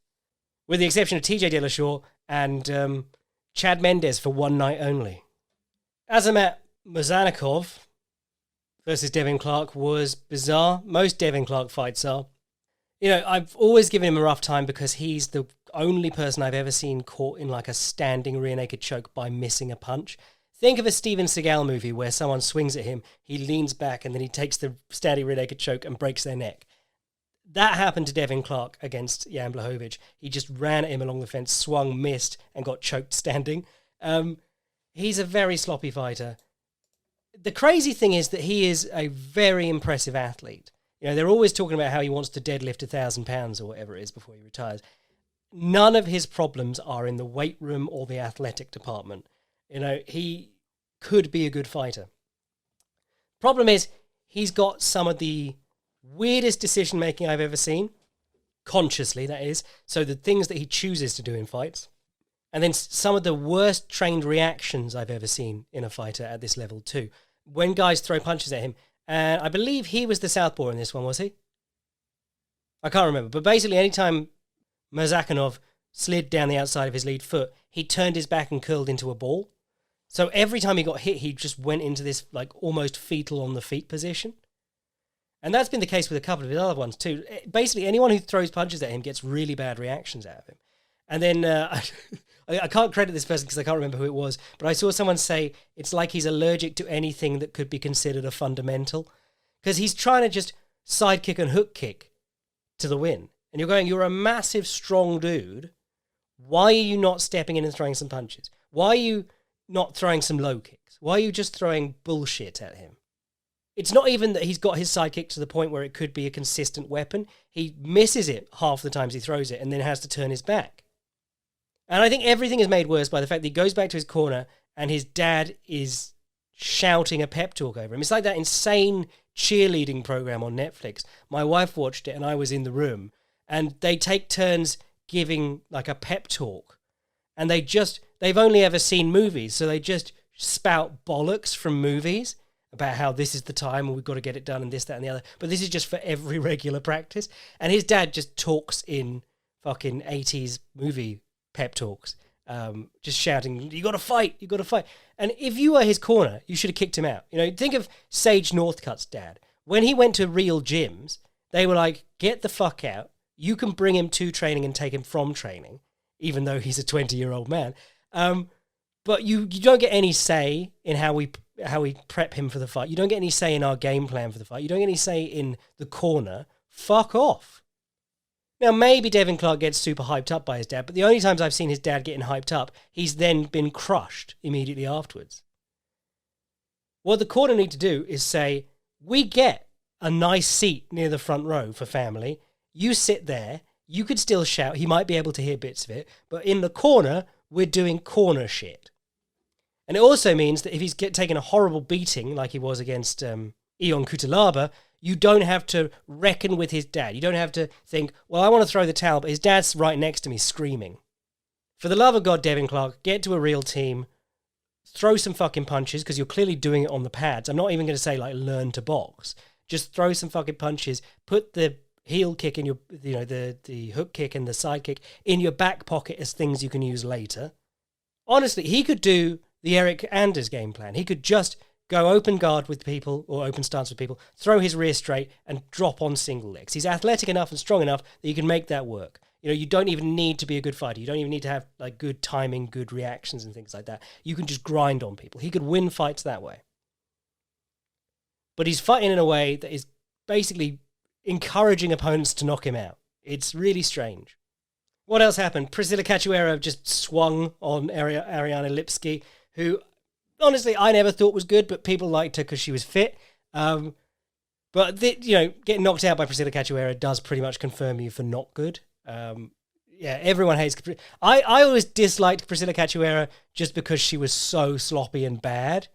With the exception of TJ Dillashaw and Chad Mendes for one night only. Azamat Mazanakov versus Devin Clark was bizarre. Most Devin Clark fights are. I've always given him a rough time because he's the only person I've ever seen caught in like a standing rear naked choke by missing a punch. Think of a Steven Seagal movie where someone swings at him, he leans back, and then he takes the standing rear naked choke and breaks their neck. That happened to Devin Clark against Jan Blachowicz. He just ran at him along the fence, swung, missed, and got choked standing. he's a very sloppy fighter. The crazy thing is that he is a very impressive athlete. You know, they're always talking about how he wants to deadlift 1,000 pounds or whatever it is before he retires. None of his problems are in the weight room or the athletic department. You know, he could be a good fighter. Problem is, he's got some of the weirdest decision-making I've ever seen. Consciously, that is. So the things that he chooses to do in fights. And then some of the worst trained reactions I've ever seen in a fighter at this level too. When guys throw punches at him. And I believe he was the southpaw in this one, was he? I can't remember. But basically, anytime Mazanakov slid down the outside of his lead foot, he turned his back and curled into a ball. So every time he got hit, he just went into this like almost fetal on the feet position. And that's been the case with a couple of his other ones too. Basically, anyone who throws punches at him gets really bad reactions out of him. And then I can't credit this person because I can't remember who it was, but I saw someone say it's like he's allergic to anything that could be considered a fundamental, because he's trying to just sidekick and hook kick to the win. And you're going, you're a massive, strong dude. Why are you not stepping in and throwing some punches? Why are you not throwing some low kicks? Why are you just throwing bullshit at him? It's not even that he's got his sidekick to the point where it could be a consistent weapon. He misses it half the times he throws it and then has to turn his back. And I think everything is made worse by the fact that he goes back to his corner and his dad is shouting a pep talk over him. It's like that insane cheerleading program on Netflix. My wife watched it and I was in the room, and they take turns giving like a pep talk. And they've only ever seen movies, so they just spout bollocks from movies about how this is the time and we've got to get it done and this, that, and the other. But this is just for every regular practice. And his dad just talks in fucking 80s movie pep talks, just shouting, you got to fight, you got to fight. And if you were his corner, you should have kicked him out. You know, think of Sage Northcutt's dad. When he went to real gyms, they were like, get the fuck out. You can bring him to training and take him from training, even though he's a 20-year-old man. But you don't get any say in how we prep him for the fight. You don't get any say in our game plan for the fight. You don't get any say in the corner. Fuck off. Now, maybe Devin Clark gets super hyped up by his dad, but the only times I've seen his dad getting hyped up, he's then been crushed immediately afterwards. What the corner need to do is say, we get a nice seat near the front row for family. You sit there. You could still shout. He might be able to hear bits of it. But in the corner, we're doing corner shit. And it also means that if he's taking a horrible beating, like he was against Ion Kutalaba, you don't have to reckon with his dad. You don't have to think, well, I want to throw the towel, but his dad's right next to me screaming. For the love of God, Devin Clark, get to a real team, throw some fucking punches, because you're clearly doing it on the pads. I'm not even going to say, like, learn to box. Just throw some fucking punches, put the heel kick in your, the hook kick and the side kick in your back pocket as things you can use later. Honestly, he could do the Eric Anders game plan. He could just go open guard with people or open stance with people, throw his rear straight and drop on single legs. He's athletic enough and strong enough that you can make that work. You know, you don't even need to be a good fighter. You don't even need to have like good timing, good reactions and things like that. You can just grind on people. He could win fights that way. But he's fighting in a way that is basically encouraging opponents to knock him out. It's really strange. What else happened? Priscilla Cachoeira just swung on Ariana Lipski, who honestly I never thought was good, but people liked her because she was fit. But getting knocked out by Priscilla Cachoeira does pretty much confirm you for not good. Everyone hates. I always disliked Priscilla Cachoeira just because she was so sloppy and bad.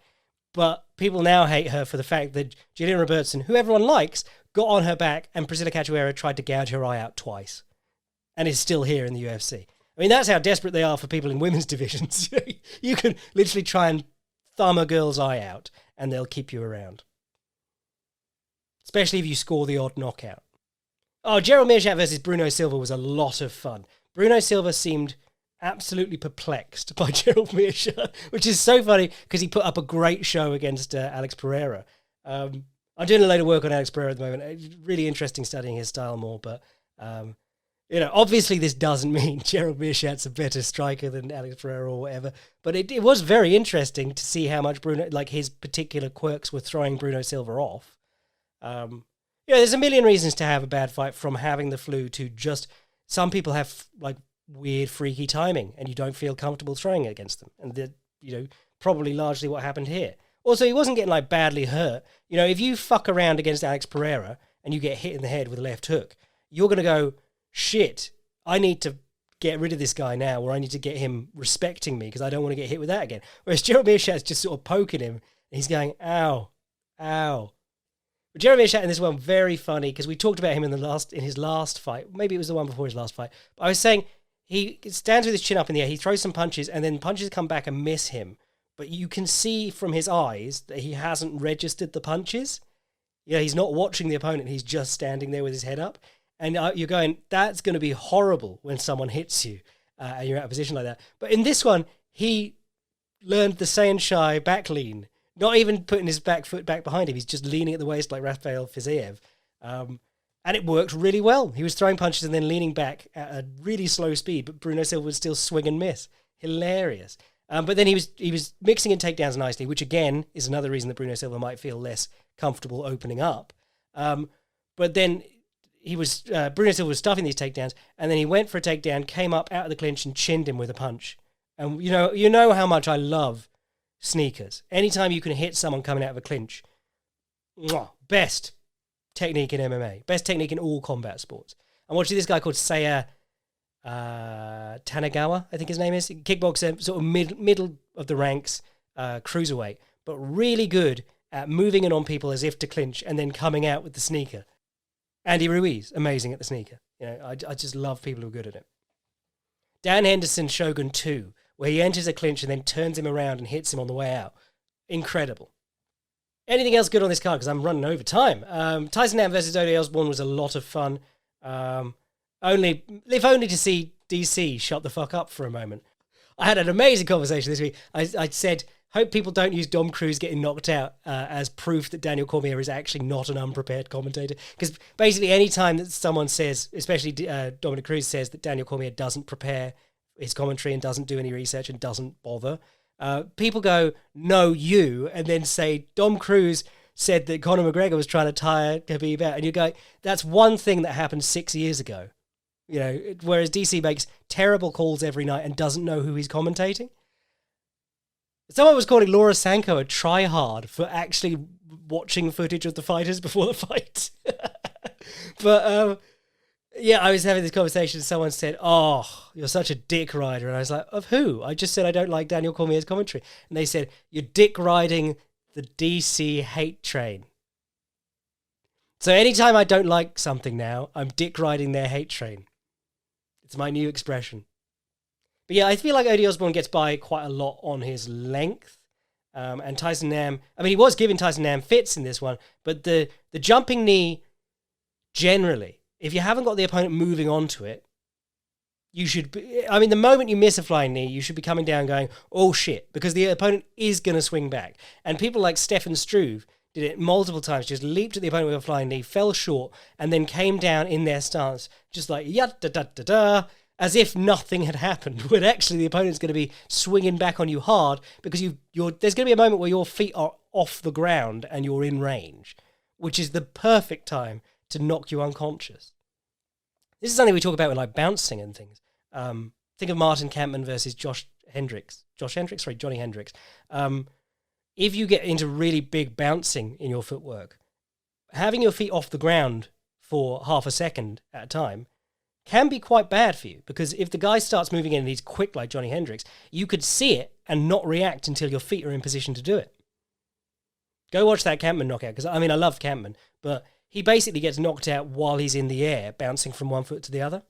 But people now hate her for the fact that Gillian Robertson, who everyone likes, got on her back and Priscilla Cachoeira tried to gouge her eye out twice and is still here in the UFC. I mean, that's how desperate they are for people in women's divisions. You can literally try and thumb a girl's eye out and they'll keep you around. Especially if you score the odd knockout. Oh, Gerald Meerschaert versus Bruno Silva was a lot of fun. Bruno Silva seemed absolutely perplexed by Gerald Meerschaert, which is so funny because he put up a great show against Alex Pereira. I'm doing a load of work on Alex Pereira at the moment. It's really interesting studying his style more, but obviously this doesn't mean Gerald Meerschaert's a better striker than Alex Pereira or whatever, but it was very interesting to see how much Bruno, like his particular quirks were throwing Bruno Silva off. There's a million reasons to have a bad fight, from having the flu to just some people have like weird freaky timing and you don't feel comfortable throwing against them. And probably largely what happened here. Also, he wasn't getting like badly hurt. If you fuck around against Alex Pereira and you get hit in the head with a left hook, you're going to go, shit, I need to get rid of this guy now, or I need to get him respecting me because I don't want to get hit with that again. Whereas Jeremy Meerschatt's just sort of poking him, and he's going, ow, ow. But Jeremy Meerschatt in this one, very funny, because we talked about him in his last fight. Maybe it was the one before his last fight. But I was saying, he stands with his chin up in the air, he throws some punches, and then punches come back and miss him. But you can see from his eyes that he hasn't registered the punches. He's not watching the opponent, he's just standing there with his head up. And you're going, that's going to be horrible when someone hits you and you're out of position like that. But in this one, he learned the Saenshai back lean, not even putting his back foot back behind him. He's just leaning at the waist like Rafael Fiziev. And it worked really well. He was throwing punches and then leaning back at a really slow speed, but Bruno Silva would still swing and miss. Hilarious. But then he was mixing in takedowns nicely, which again is another reason that Bruno Silva might feel less comfortable opening up. But then Bruno Silva was stuffing these takedowns, and then he went for a takedown, came up out of the clinch and chinned him with a punch. And you know how much I love sneakers. Anytime you can hit someone coming out of a clinch, best technique in MMA, best technique in all combat sports. I'm watching this guy called Seiya Tanagawa, I think his name is, kickboxer, sort of middle of the ranks, cruiserweight, but really good at moving in on people as if to clinch and then coming out with the sneaker. Andy Ruiz, amazing at the sneaker. I just love people who are good at it. Dan Henderson, Shogun 2, where he enters a clinch and then turns him around and hits him on the way out. Incredible. Anything else good on this card? Because I'm running over time. Tyson Nam versus Ode Osborne was a lot of fun. If only to see DC shut the fuck up for a moment. I had an amazing conversation this week. I said, hope people don't use Dom Cruz getting knocked out as proof that Daniel Cormier is actually not an unprepared commentator. Because basically any time that someone says, especially Dominic Cruz says that Daniel Cormier doesn't prepare his commentary and doesn't do any research and doesn't bother, people go, no, you, and then say, Dom Cruz said that Conor McGregor was trying to tire Khabib out. And you go, that's one thing that happened 6 years ago. Whereas DC makes terrible calls every night and doesn't know who he's commentating. Someone was calling Laura Sanko a tryhard for actually watching footage of the fighters before the fight. But, I was having this conversation and someone said, oh, you're such a dick rider. And I was like, of who? I just said I don't like Daniel Cormier's commentary. And they said, you're dick riding the DC hate train. So anytime I don't like something now, I'm dick riding their hate train. It's my new expression. But yeah, I feel like Ode Osborne gets by quite a lot on his length. And Tyson Nam, he was giving Tyson Nam fits in this one, but the jumping knee, generally, if you haven't got the opponent moving onto it, you should be, the moment you miss a flying knee, you should be coming down going, oh shit, because the opponent is going to swing back. And people like Stefan Struve did it multiple times, just leaped at the opponent with a flying knee, fell short, and then came down in their stance, just like, da-da-da-da-da, as if nothing had happened, when actually the opponent's going to be swinging back on you hard, because there's going to be a moment where your feet are off the ground and you're in range, which is the perfect time to knock you unconscious. This is something we talk about with like bouncing and things. Think of Martin Kampmann versus Johnny Hendricks. If you get into really big bouncing in your footwork, having your feet off the ground for half a second at a time can be quite bad for you, because if the guy starts moving in and he's quick like Johnny Hendricks, you could see it and not react until your feet are in position to do it. Go watch that Kampmann knockout, because I love Kampmann, but he basically gets knocked out while he's in the air, bouncing from one foot to the other.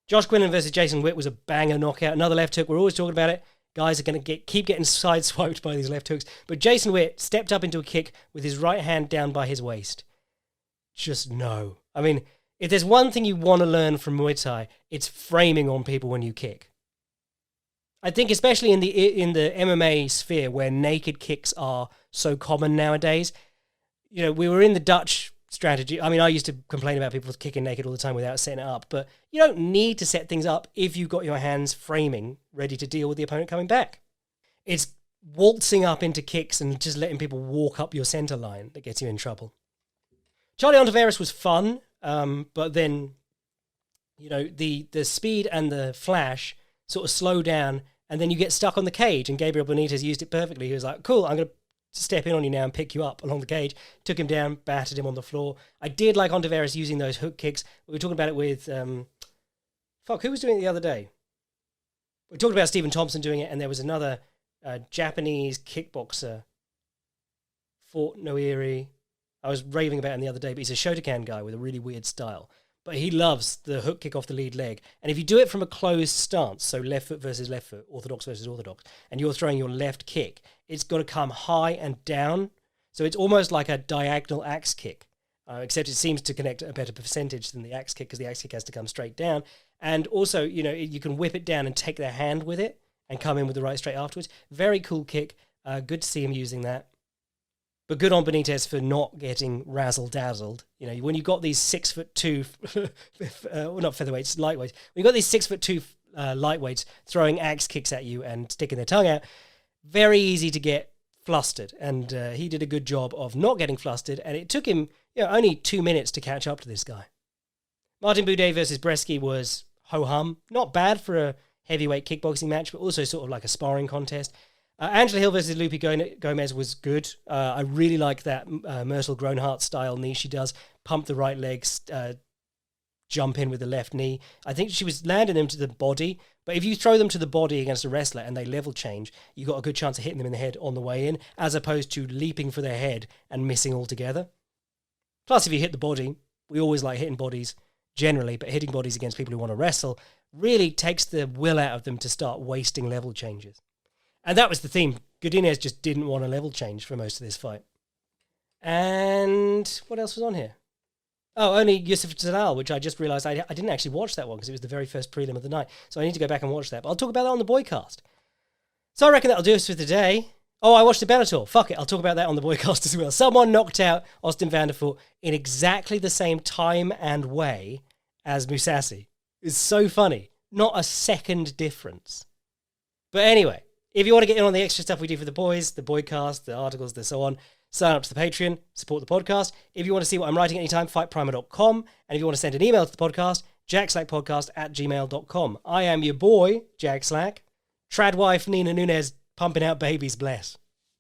Josh Quinlan versus Jason Witt was a banger knockout. Another left hook. We're always talking about it. Guys are going to keep getting sideswiped by these left hooks. But Jason Witt stepped up into a kick with his right hand down by his waist. Just no. If there's one thing you want to learn from Muay Thai, it's framing on people when you kick. I think especially in the MMA sphere where naked kicks are so common nowadays. We were in the Dutch strategy. I used to complain about people kicking naked all the time without setting it up, but you don't need to set things up if you've got your hands framing, ready to deal with the opponent coming back. It's waltzing up into kicks and just letting people walk up your center line that gets you in trouble. Charlie Ontiveros was fun, but then, the speed and the flash sort of slow down, and then you get stuck on the cage, and Gabriel Benitez used it perfectly. He was like, cool, I'm going to step in on you now and pick you up along the cage. Took him down, battered him on the floor. I did like Ontiveros using those hook kicks. We were talking about it with, who was doing it the other day? We talked about Stephen Thompson doing it, and there was another Japanese kickboxer, Fort Noiri. I was raving about him the other day, but he's a Shotokan guy with a really weird style. But he loves the hook kick off the lead leg. And if you do it from a closed stance, so left foot versus left foot, orthodox versus orthodox, and you're throwing your left kick, it's got to come high and down. So it's almost like a diagonal axe kick, except it seems to connect a better percentage than the axe kick, because the axe kick has to come straight down. And also, you can whip it down and take their hand with it and come in with the right straight afterwards. Very cool kick. Good to see him using that. But good on Benitez for not getting razzle-dazzled. When you've got these 6'2", not featherweights, lightweights. When you've got these 6'2" lightweights throwing axe kicks at you and sticking their tongue out, very easy to get flustered. And he did a good job of not getting flustered. And it took him only 2 minutes to catch up to this guy. Martin Buday versus Bresky was ho-hum. Not bad for a heavyweight kickboxing match, but also sort of like a sparring contest. Angela Hill versus Lupe Gomez was good. I really like that Myrtle Gronhart style knee she does. Pump the right legs, jump in with the left knee. I think she was landing them to the body, but if you throw them to the body against a wrestler and they level change, you got a good chance of hitting them in the head on the way in, as opposed to leaping for their head and missing altogether. Plus, if you hit the body, we always like hitting bodies generally, but hitting bodies against people who want to wrestle really takes the will out of them to start wasting level changes. And that was the theme. Godinez just didn't want a level change for most of this fight. And what else was on here? Oh, only Yusuf Zalal, which I just realised I didn't actually watch that one because it was the very first prelim of the night. So I need to go back and watch that. But I'll talk about that on the Boycast. So I reckon that'll do us for today. Oh, I watched the Bellator. Fuck it, I'll talk about that on the Boycast as well. Someone knocked out Austin Vanderfort in exactly the same time and way as Mousasi. It's so funny. Not a second difference. But anyway, if you want to get in on the extra stuff we do for the boys, the Boycast, the articles, and so on, sign up to the Patreon, support the podcast. If you want to see what I'm writing anytime, fightprimer.com. And if you want to send an email to the podcast, jackslackpodcast@gmail.com. I am your boy, Jack Slack. Tradwife Nina Nunes pumping out babies, bless.